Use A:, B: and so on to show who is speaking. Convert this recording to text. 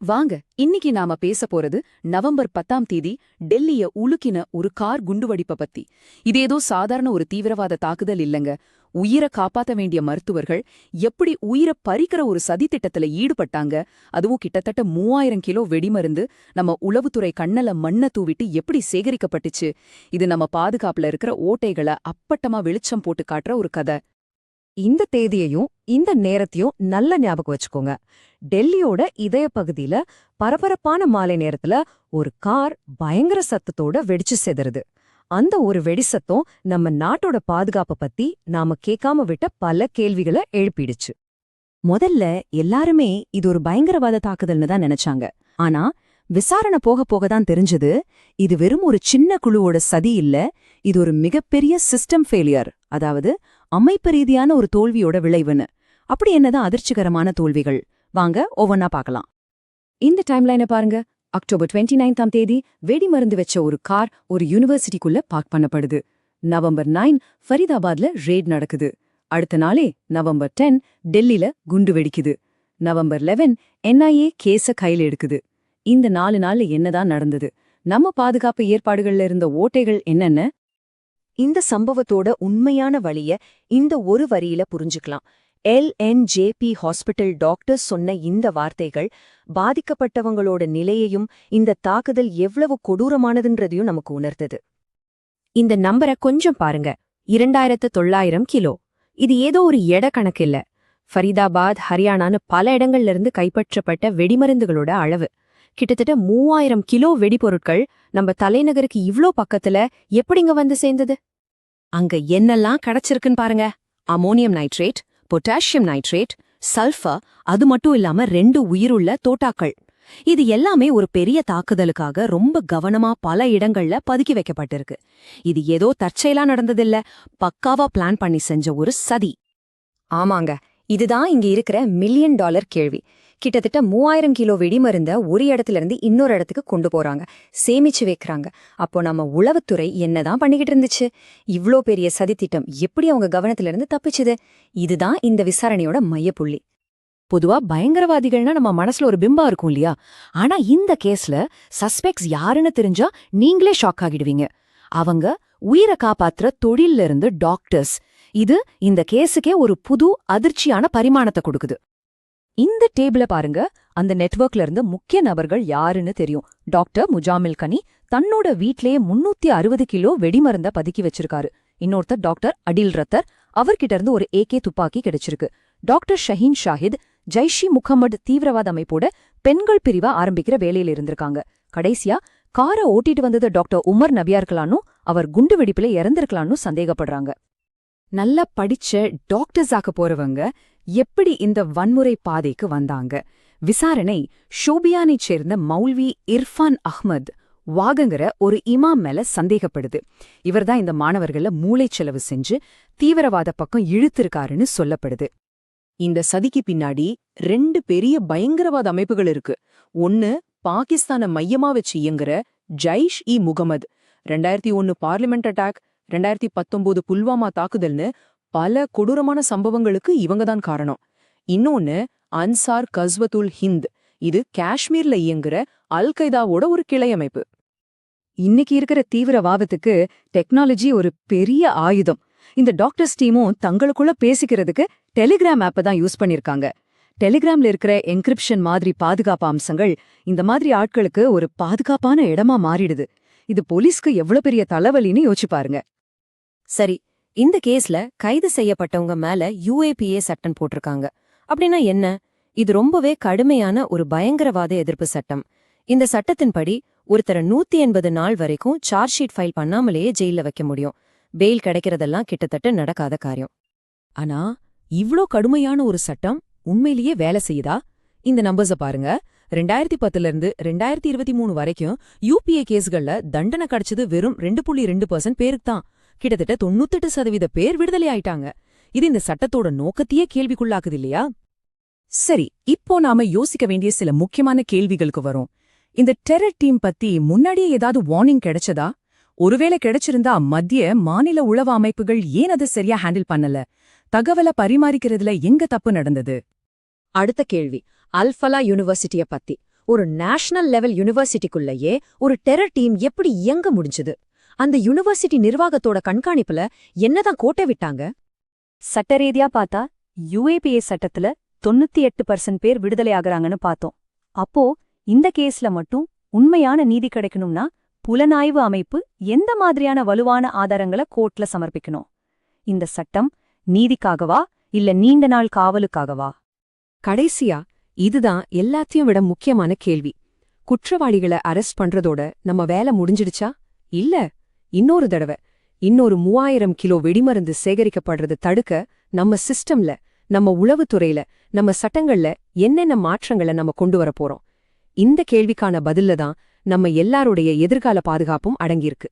A: வாங்க இன்னைக்கு நாம பேச போறது நவம்பர் 10ஆம் தேதி டெல்லிய உலுக்கின ஒரு கார் குண்டுவெடிப்ப பத்தி. இது ஏதோ சாதாரண ஒரு தீவிரவாத தாக்குதல் இல்லங்க. உயிரை காப்பாத்த வேண்டிய மருத்துவர்கள் எப்படி உயிரை பறிக்கிற ஒரு சதித்திட்டத்துல ஈடுபட்டாங்க, அதுவும் கிட்டத்தட்ட 3000 கிலோ வெடிமருந்து நம்ம உளவுத்துறை கண்ணல மண்ண தூவிட்டு எப்படி சேகரிக்கப்பட்டுச்சு. இது நம்ம பாதுகாப்புல இருக்கிற ஓட்டைகளை அப்பட்டமா வெளிச்சம் போட்டு காட்டுற ஒரு கதை.
B: இந்த தேதியையும் இந்த நேரத்தையும் நல்ல ஞாபகம் வச்சுக்கோங்க. டெல்லியோட இதய பகுதியில பரபரப்பான மாலை நேரத்துல ஒரு கார் பயங்கர சத்தத்தோட வெடிச்சு செதறுது. அந்த ஒரு வெடிசத்தம் நம்ம நாட்டோட பாதுகாப்பை பத்தி நாம கேட்காம விட்ட பல கேள்விகளை எழுப்பிடுச்சு. முதல்ல எல்லாருமே இது ஒரு பயங்கரவாத தாக்குதல்னு தான் நினைச்சாங்க. ஆனா விசாரணை போக போக தான் தெரிஞ்சது, இது வெறும் ஒரு சின்ன குழுவோட சதி இல்ல, இது ஒரு மிகப்பெரிய சிஸ்டம் ஃபெயிலியர், அதாவது அமைப்பு ரீதியான ஒரு தோல்வியோட விளைவுன்னு. அப்படி என்னதான் அதிர்ச்சிகரமான தோல்விகள்? வாங்க ஒவ்வொன்னா பார்க்கலாம். இந்த டைம்லைனை பாருங்க. அக்டோபர் 29ஆம் தேதி வெடிமருந்து வச்ச ஒரு கார் ஒரு யூனிவர்சிட்டிக்குள்ள பார்க் பண்ணப்படுது. நவம்பர் 9 ஃபரிதாபாத்ல ரெய்ட் நடக்குது. அடுத்த நாளே நவம்பர் 10 டெல்லில குண்டு வெடிக்குது. நவம்பர் 11 NIA கேஸ கையில எடுக்குது. இந்த 4 நாள்ல என்னதான் நடந்தது? நம்ம பாதுகாப்பு ஏற்பாடுகள்ல இருந்த ஓட்டைகள் என்னென்ன? இந்த சம்பவத்தோட உண்மையான வழிய இந்த ஒரு வரியில புரிஞ்சுக்கலாம். LNJP ஹாஸ்பிட்டல் டாக்டர்ஸ் சொன்ன இந்த வார்த்தைகள் பாதிக்கப்பட்டவங்களோட நிலையையும் இந்த தாக்குதல் எவ்வளவு கொடூரமானதுன்றதையும் நமக்கு உணர்த்தது. இந்த நம்பரை கொஞ்சம் பாருங்க. 2900 கிலோ. இது ஏதோ ஒரு எட கணக்கு இல்ல. ஃபரிதாபாத், ஹரியானான்னு பல இடங்கள்ல இருந்து கைப்பற்றப்பட்ட வெடிமருந்துகளோட அளவு கிட்டத்தட்ட 3000 கிலோ வெடிபொருட்கள் நம்ம தலைநகருக்கு இவ்ளோ பக்கத்துல எப்படிங்க வந்து சேர்ந்தது? அங்க என்னெல்லாம் கிடைச்சிருக்குன்னு பாருங்க. Ammonium nitrate, potassium nitrate, sulphur, அது மட்டும் இல்லாம 2 உயிருள்ள தோட்டாக்கள். இது எல்லாமே ஒரு பெரிய தாக்குதலுக்காக ரொம்ப கவனமா பல இடங்கள்ல பதுக்கி வைக்கப்பட்டிருக்கு. இது ஏதோ தற்செயலா நடந்ததில்ல, பக்காவா பிளான் பண்ணி செஞ்ச ஒரு சதி. ஆமாங்க, இதுதான் இங்க இருக்கிற $1 மில்லியன் கேள்வி. கிட்டத்தட்ட 3000 கிலோ வெடிமருந்த ஒரு இடத்துல இருந்து இன்னொரு இடத்துக்கு கொண்டு போறாங்க, சேமிச்சு வைக்கிறாங்க. அப்போ நம்ம உளவுத்துறை என்னதான் பண்ணிக்கிட்டு இருந்துச்சு? இவ்ளோ பெரிய சதித்திட்டம் எப்படி அவங்க கவனத்துல இருந்து தப்பிச்சுது? இதுதான் இந்த விசாரணையோட மையப்புள்ளி. பொதுவா பயங்கரவாதிகள்னா நம்ம மனசுல ஒரு பிம்பா இருக்கும் இல்லையா? ஆனா இந்த கேஸ்ல சஸ்பெக்ட்ஸ் யாருன்னு தெரிஞ்சா நீங்களே ஷாக் ஆகிடுவீங்க. அவங்க உயிரை காப்பாத்துற தொழில்ல இருந்து டாக்டர்ஸ். இது இந்த கேஸுக்கே ஒரு புது அதிர்ச்சியான பரிமாணத்தை கொடுக்குது. இந்த டேபிள பாருங்க. அந்த நெட்வொர்க்ல இருந்து முக்கிய நபர்கள் யாருன்னு தெரியும். டாக்டர் முஜாமில் கனி தன்னோட வீட்லயே 360 கிலோ வெடிமருந்த பதுக்கி வச்சிருக்காரு. இன்னொருத்தர் டாக்டர் அடில் ரத்தர், அவர்கிட்ட இருந்து ஒரு AK துப்பாக்கி கிடைச்சிருக்கு. டாக்டர் ஷஹீன் ஷாஹித் ஜைஷி முகமது தீவிரவாத அமைப்போட பெண்கள் பிரிவா ஆரம்பிக்கிற வேலையில இருந்திருக்காங்க. கடைசியா காரை ஓட்டிட்டு வந்தது டாக்டர் உமர் நபியா இருக்கலான்னு, அவர் குண்டு வெடிப்புல இறந்திருக்கலான்னு சந்தேகப்படுறாங்க. நல்லா படிச்ச டாக்டர்ஸ் ஆக்க போறவங்க எப்படி இந்த வன்முறை பாதைக்கு வந்தாங்க? விசாரணை ஷோபியானைச் சேர்ந்த மௌல்வி இர்ஃபான் அஹ்மத் வாகங்கிற ஒரு இமாம் மேல சந்தேகப்படுது. இவர்தான் இந்த மாணவர்கள மூளைச்செலவு செஞ்சு தீவிரவாத பக்கம் இழுத்திருக்காருன்னு சொல்லப்படுது. இந்த சதிக்கு பின்னாடி 2 பெரிய பயங்கரவாத அமைப்புகள் இருக்கு. ஒன்னு பாகிஸ்தான மையமா வச்சு இயங்குற ஜைஷ்-இ-முகமது, 2001 பார்லிமெண்ட் அட்டாக், 2019 புல்வாமா தாக்குதல்னு பல கொடூரமான சம்பவங்களுக்கு இவங்கதான் காரணம். இன்னொன்னு அன்சார் கஸ்வத்துல் ஹிந்த், இது காஷ்மீர்ல இயங்குற அல் கைதாவோட ஒரு கிளை அமைப்பு. இன்னைக்கு இருக்கிற தீவிரவாதத்துக்கு டெக்னாலஜி ஒரு பெரிய ஆயுதம். இந்த டாக்டர்ஸ் டீமும் தங்களுக்குள்ள பேசிக்கிறதுக்கு டெலிகிராம் ஆப்பை தான் யூஸ் பண்ணிருக்காங்க. டெலிகிராம்ல இருக்கிற என்கிரிப்ஷன் மாதிரி பாதுகாப்பு அம்சங்கள் இந்த மாதிரி ஆட்களுக்கு ஒரு பாதுகாப்பான இடமா மாறிடுது. இது போலீஸ்க்கு எவ்வளவு பெரிய தலைவலின்னு யோசிச்சு பாருங்க. சரி, இந்த கேஸ்ல கைது செய்யப்பட்டவங்க மேல UAPA சட்டம் போட்டிருக்காங்க. அப்படின்னா என்ன? இது ரொம்பவே கடுமையான ஒரு பயங்கரவாத எதிர்ப்பு சட்டம். இந்த சட்டத்தின்படி ஒருத்தர 180 நாள் வரைக்கும் சார்ஜ் ஷீட் ஃபைல் பண்ணாமலேயே ஜெயில வைக்க முடியும். பெயில் கிடைக்கிறதெல்லாம் கிட்டத்தட்ட நடக்காத காரியம். ஆனா இவ்ளோ கடுமையான ஒரு சட்டம் உண்மையிலேயே வேலை செய்யுதா? இந்த நம்பர்ஸ பாருங்க. 2010 இருந்து 2023 வரைக்கும் UPA கேஸ்கள்ல தண்டனை கிடைச்சது வெறும் 2.2% பேருக்கு தான். கிட்டத்தட்ட 98% பேர் விடுதலை ஆயிட்டாங்க. இது இந்த சட்டத்தோட நோக்கத்தையே கேள்விக்குள்ளாக்குது இல்லையா? சரி, இப்போ நாம யோசிக்க வேண்டிய சில முக்கியமான கேள்விகளுக்கு வரும். இந்த டெரர் டீம் பத்தி முன்னாடியே ஏதாவது வார்னிங் கிடைச்சதா? ஒருவேளை கிடைச்சிருந்தா மத்திய மாநில உளவு அமைப்புகள் ஏன் அதை சரியா ஹேண்டில் பண்ணல? தகவலை பரிமாறிக்கிறதுல எங்க தப்பு நடந்தது? அடுத்த கேள்வி அல்ஃபலா யூனிவர்சிட்டிய பத்தி. ஒரு நேஷனல் லெவல் யுனிவர்சிட்டிக்குள்ளேயே ஒரு டெரர் டீம் எப்படி இயங்க முடிஞ்சது? அந்த யுனிவர்சிட்டி நிர்வாகத்தோட கண்காணிப்புல என்னதான் கோட்டை விட்டாங்க?
C: சட்டரீதியா பார்த்தா UAPA சட்டத்துல 98% பேர் விடுதலை ஆகுறாங்கன்னு பார்த்தோம். அப்போ இந்த கேஸ்ல மட்டும் உண்மையான நீதி கிடைக்கணும்னா புலனாய்வு அமைப்பு எந்த மாதிரியான வலுவான ஆதாரங்களை கோர்ட்ல சமர்ப்பிக்கணும்? இந்த சட்டம் நீதிக்காகவா இல்ல நீண்ட நாள் காவலுக்காகவா?
B: கடைசியா இதுதான் எல்லாத்தையும் விட முக்கியமான கேள்வி. குற்றவாளிகளை அரெஸ்ட் பண்றதோட நம்ம வேலை முடிஞ்சிடுச்சா? இல்ல, இன்னொரு தடவை இன்னொரு 3000 கிலோ வெடிமருந்து சேகரிக்கப்படுறது தடுக்க நம்ம சிஸ்டம்ல, நம்ம உளவுத்துறையில, நம்ம சட்டங்கள்ல என்னென்ன மாற்றங்களை நம்ம கொண்டு வர போறோம்? இந்த கேள்விக்கான பதில்ல தான் நம்ம எல்லாருடைய எதிர்கால பாதுகாப்பும் அடங்கியிருக்கு.